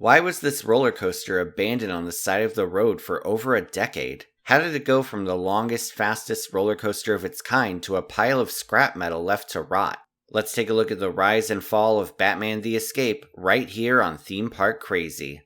Why was this roller coaster abandoned on the side of the road for over a decade? How did it go from the longest, fastest roller coaster of its kind to a pile of scrap metal left to rot? Let's take a look at the rise and fall of Batman the Escape right here on Theme Park Crazy.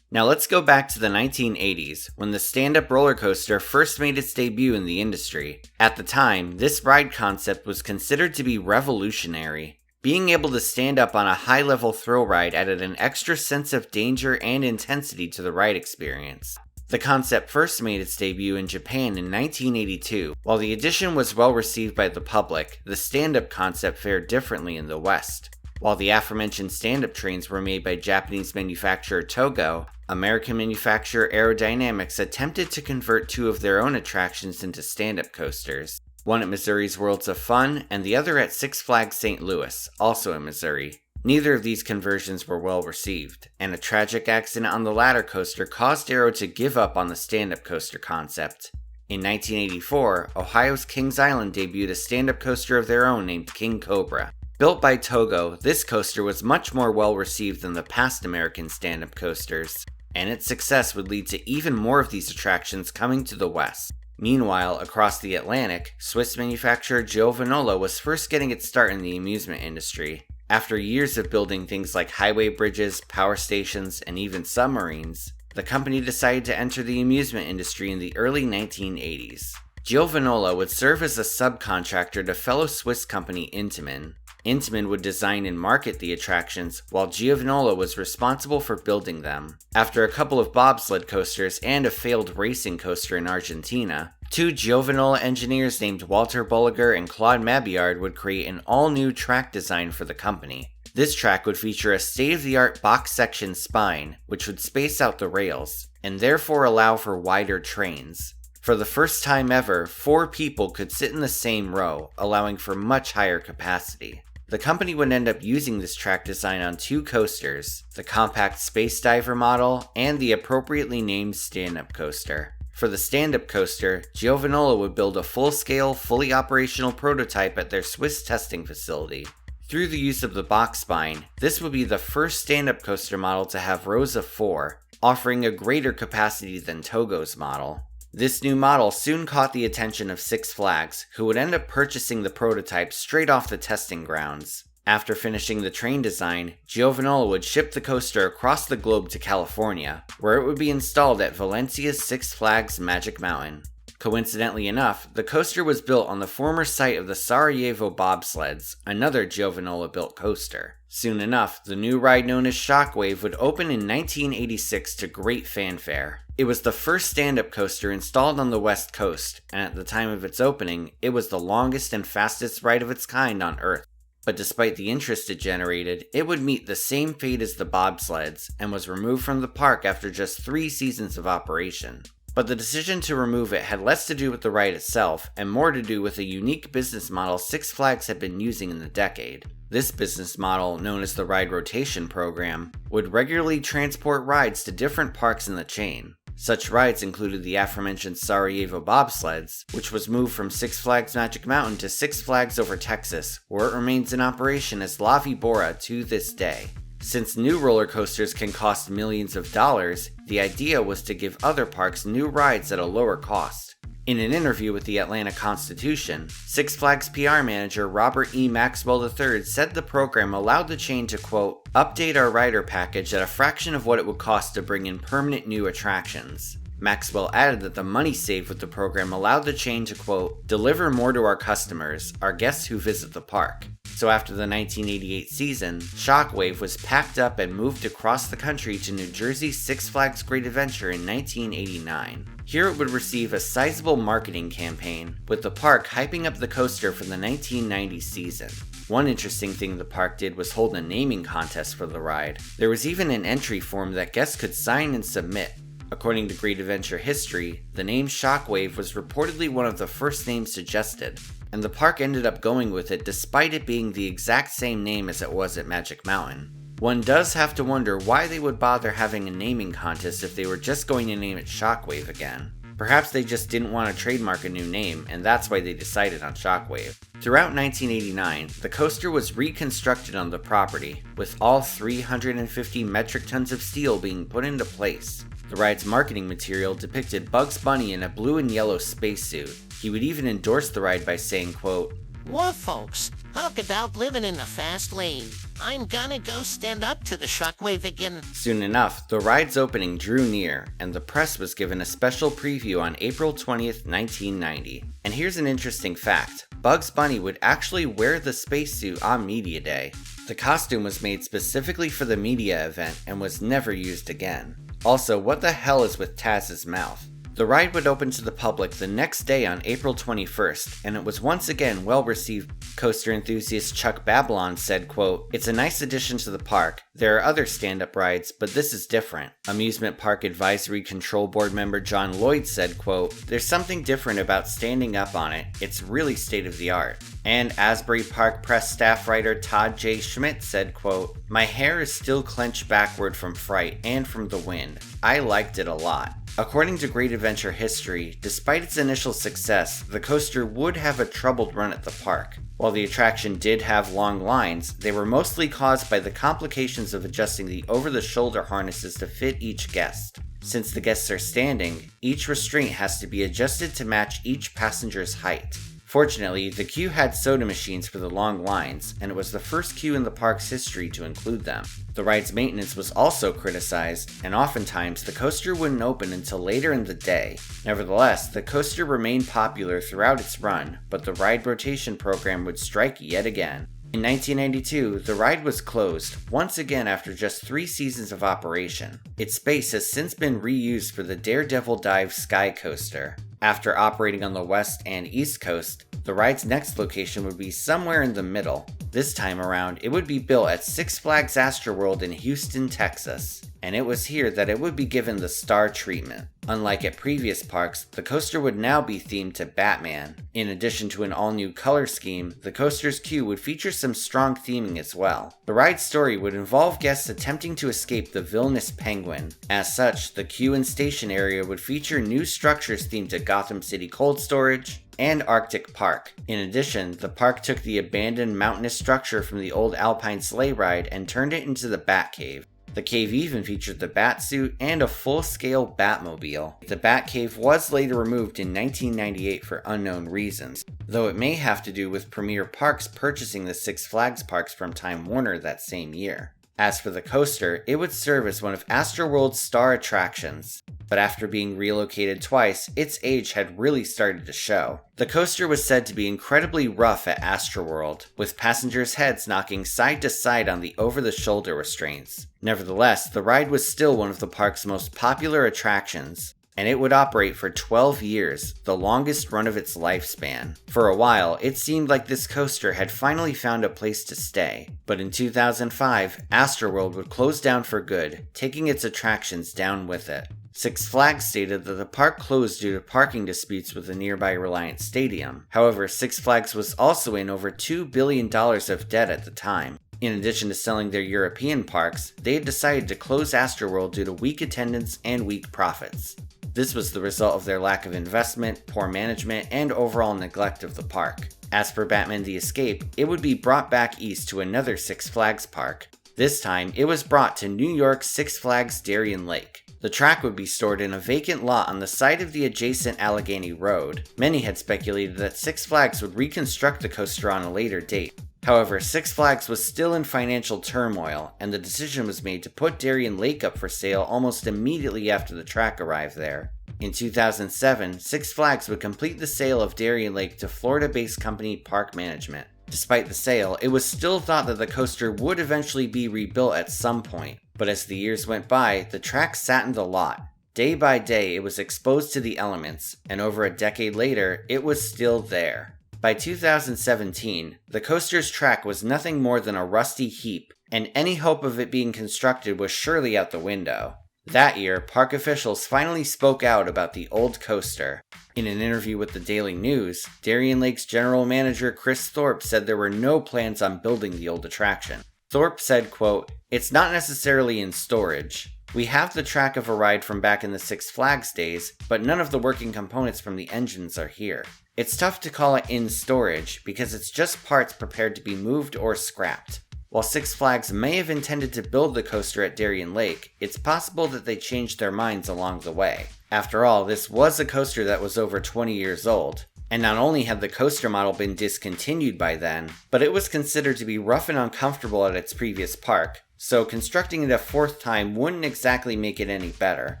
Now let's go back to the 1980s, when the stand-up roller coaster first made its debut in the industry. At the time, this ride concept was considered to be revolutionary. Being able to stand up on a high-level thrill ride added an extra sense of danger and intensity to the ride experience. The concept first made its debut in Japan in 1982. While the addition was well received by the public, the stand-up concept fared differently in the West. While the aforementioned stand-up trains were made by Japanese manufacturer Togo, American manufacturer Aerodynamics attempted to convert two of their own attractions into stand-up coasters. One at Missouri's Worlds of Fun, and the other at Six Flags St. Louis, also in Missouri. Neither of these conversions were well received, and a tragic accident on the latter coaster caused Aero to give up on the stand-up coaster concept. In 1984, Ohio's Kings Island debuted a stand-up coaster of their own named King Cobra. Built by Togo, this coaster was much more well received than the past American stand-up coasters, and its success would lead to even more of these attractions coming to the West. Meanwhile, across the Atlantic, Swiss manufacturer Giovanola was first getting its start in the amusement industry. After years of building things like highway bridges, power stations, and even submarines, the company decided to enter the amusement industry in the early 1980s. Giovanola would serve as a subcontractor to fellow Swiss company Intamin. Intamin would design and market the attractions, while Giovanola was responsible for building them. After a couple of bobsled coasters and a failed racing coaster in Argentina, two Giovanola engineers named Walter Bulliger and Claude Mabillard would create an all-new track design for the company. This track would feature a state-of-the-art box-section spine, which would space out the rails, and therefore allow for wider trains. For the first time ever, 4 people could sit in the same row, allowing for much higher capacity. The company would end up using this track design on 2 coasters, the compact Space Diver model and the appropriately named stand-up coaster. For the stand-up coaster, Giovanola would build a full-scale, fully operational prototype at their Swiss testing facility. Through the use of the box spine, this would be the first stand-up coaster model to have rows of 4, offering a greater capacity than Togo's model. This new model soon caught the attention of Six Flags, who would end up purchasing the prototype straight off the testing grounds. After finishing the train design, Giovanola would ship the coaster across the globe to California, where it would be installed at Valencia's Six Flags Magic Mountain. Coincidentally enough, the coaster was built on the former site of the Sarajevo bobsleds, another Giovanola-built coaster. Soon enough, the new ride known as Shockwave would open in 1986 to great fanfare. It was the first stand-up coaster installed on the West Coast, and at the time of its opening, it was the longest and fastest ride of its kind on Earth. But despite the interest it generated, it would meet the same fate as the bobsleds, and was removed from the park after just 3 seasons of operation. But the decision to remove it had less to do with the ride itself, and more to do with a unique business model Six Flags had been using in the decade. This business model, known as the Ride Rotation Program, would regularly transport rides to different parks in the chain. Such rides included the aforementioned Sarajevo bobsleds, which was moved from Six Flags Magic Mountain to Six Flags Over Texas, where it remains in operation as La Vibora to this day. Since new roller coasters can cost millions of dollars, the idea was to give other parks new rides at a lower cost. In an interview with the Atlanta Constitution, Six Flags PR manager Robert E. Maxwell III said the program allowed the chain to, quote, update our rider package at a fraction of what it would cost to bring in permanent new attractions. Maxwell added that the money saved with the program allowed the chain to, quote, deliver more to our customers, our guests who visit the park. So after the 1988 season, Shockwave was packed up and moved across the country to New Jersey's Six Flags Great Adventure in 1989. Here it would receive a sizable marketing campaign, with the park hyping up the coaster for the 1990 season. One interesting thing the park did was hold a naming contest for the ride. There was even an entry form that guests could sign and submit. According to Great Adventure history, the name Shockwave was reportedly one of the first names suggested, and the park ended up going with it despite it being the exact same name as it was at Magic Mountain. One does have to wonder why they would bother having a naming contest if they were just going to name it Shockwave again. Perhaps they just didn't want to trademark a new name, and that's why they decided on Shockwave. Throughout 1989, the coaster was reconstructed on the property, with all 350 metric tons of steel being put into place. The ride's marketing material depicted Bugs Bunny in a blue and yellow spacesuit. He would even endorse the ride by saying, quote, "Well, folks, talk about living in the fast lane. I'm gonna go stand up to the Shockwave again." Soon enough, the ride's opening drew near, and the press was given a special preview on April 20th, 1990. And here's an interesting fact. Bugs Bunny would actually wear the spacesuit on Media Day. The costume was made specifically for the media event and was never used again. Also, what the hell is with Taz's mouth? The ride would open to the public the next day on April 21st, and it was once again well received. Coaster enthusiast Chuck Babylon said, quote, "It's a nice addition to the park. There are other stand-up rides, but this is different." Amusement Park Advisory Control Board member John Lloyd said, quote, "There's something different about standing up on it. It's really state-of-the-art." And Asbury Park press staff writer Todd J. Schmidt said, quote, "My hair is still clenched backward from fright and from the wind. I liked it a lot." According to Great Adventure history, despite its initial success, the coaster would have a troubled run at the park. While the attraction did have long lines, they were mostly caused by the complications of adjusting the over-the-shoulder harnesses to fit each guest. Since the guests are standing, each restraint has to be adjusted to match each passenger's height. Fortunately, the queue had soda machines for the long lines, and it was the first queue in the park's history to include them. The ride's maintenance was also criticized, and oftentimes the coaster wouldn't open until later in the day. Nevertheless, the coaster remained popular throughout its run, but the ride rotation program would strike yet again. In 1992, the ride was closed, once again after just 3 seasons of operation. Its space has since been reused for the Daredevil Dive Sky Coaster. After operating on the west and east coast, the ride's next location would be somewhere in the middle. This time around, it would be built at Six Flags Astroworld in Houston, Texas. And it was here that it would be given the star treatment. Unlike at previous parks, the coaster would now be themed to Batman. In addition to an all-new color scheme, the coaster's queue would feature some strong theming as well. The ride's story would involve guests attempting to escape the villainous Penguin. As such, the queue and station area would feature new structures themed to Gotham City Cold Storage and Arctic Park. In addition, the park took the abandoned mountainous structure from the old Alpine sleigh ride and turned it into the Batcave. The cave even featured the Batsuit and a full-scale Batmobile. The Batcave was later removed in 1998 for unknown reasons, though it may have to do with Premier Parks purchasing the Six Flags parks from Time Warner that same year. As for the coaster, it would serve as one of Astroworld's star attractions, but after being relocated twice, its age had really started to show. The coaster was said to be incredibly rough at Astroworld, with passengers' heads knocking side to side on the over-the-shoulder restraints. Nevertheless, the ride was still one of the park's most popular attractions, and it would operate for 12 years, the longest run of its lifespan. For a while, it seemed like this coaster had finally found a place to stay, but in 2005, Astroworld would close down for good, taking its attractions down with it. Six Flags stated that the park closed due to parking disputes with the nearby Reliant Stadium. However, Six Flags was also in over $2 billion of debt at the time. In addition to selling their European parks, they had decided to close Astroworld due to weak attendance and weak profits. This was the result of their lack of investment, poor management, and overall neglect of the park. As for Batman the Escape, it would be brought back east to another Six Flags park. This time, it was brought to New York's Six Flags Darien Lake. The track would be stored in a vacant lot on the site of the adjacent Allegheny Road. Many had speculated that Six Flags would reconstruct the coaster on a later date. However, Six Flags was still in financial turmoil, and the decision was made to put Darien Lake up for sale almost immediately after the track arrived there. In 2007, Six Flags would complete the sale of Darien Lake to Florida-based company Park Management. Despite the sale, it was still thought that the coaster would eventually be rebuilt at some point, but as the years went by, the track sat in the lot. Day by day, it was exposed to the elements, and over a decade later, it was still there. By 2017, the coaster's track was nothing more than a rusty heap, and any hope of it being constructed was surely out the window. That year, park officials finally spoke out about the old coaster. In an interview with the Daily News, Darien Lake's general manager Chris Thorpe said there were no plans on building the old attraction. Thorpe said, quote, "It's not necessarily in storage. We have the track of a ride from back in the Six Flags days, but none of the working components from the engines are here. It's tough to call it in storage because it's just parts prepared to be moved or scrapped. While Six Flags may have intended to build the coaster at Darien Lake, it's possible that they changed their minds along the way. After all, this was a coaster that was over 20 years old. And not only had the coaster model been discontinued by then, but it was considered to be rough and uncomfortable at its previous park, so constructing it a fourth time wouldn't exactly make it any better.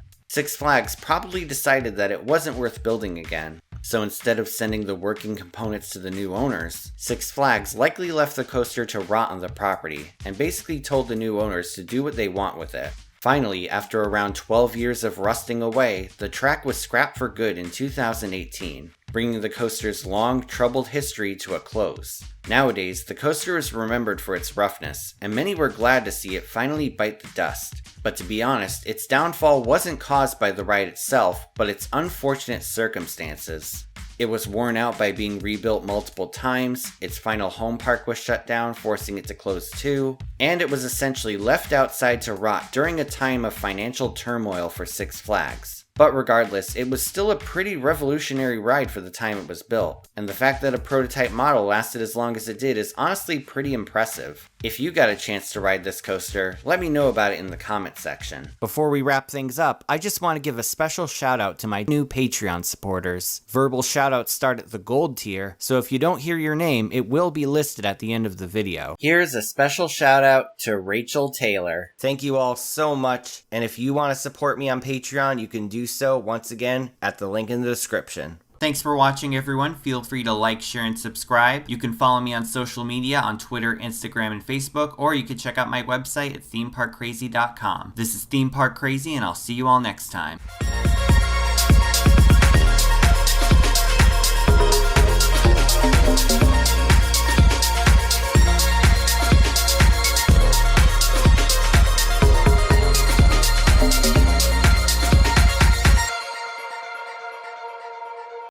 Six Flags probably decided that it wasn't worth building again, so instead of sending the working components to the new owners, Six Flags likely left the coaster to rot on the property, and basically told the new owners to do what they want with it. Finally, after around 12 years of rusting away, the track was scrapped for good in 2018, bringing the coaster's long, troubled history to a close. Nowadays, the coaster is remembered for its roughness, and many were glad to see it finally bite the dust. But to be honest, its downfall wasn't caused by the ride itself, but its unfortunate circumstances. It was worn out by being rebuilt multiple times, its final home park was shut down, forcing it to close too, and it was essentially left outside to rot during a time of financial turmoil for Six Flags. But regardless, it was still a pretty revolutionary ride for the time it was built, and the fact that a prototype model lasted as long as it did is honestly pretty impressive. If you got a chance to ride this coaster, let me know about it in the comment section. Before we wrap things up, I just want to give a special shout out to my new Patreon supporters. Verbal shoutouts start at the gold tier, so if you don't hear your name, it will be listed at the end of the video. Here's a special shout out to Rachel Taylor. Thank you all so much, and if you want to support me on Patreon, you can do so once again at the link in the description. Thanks for watching, everyone. Feel free to like, share, and subscribe. You can follow me on social media on Twitter, Instagram, and Facebook, or you can check out my website at themeparkcrazy.com. This is Theme Park Crazy, and I'll see you all next time.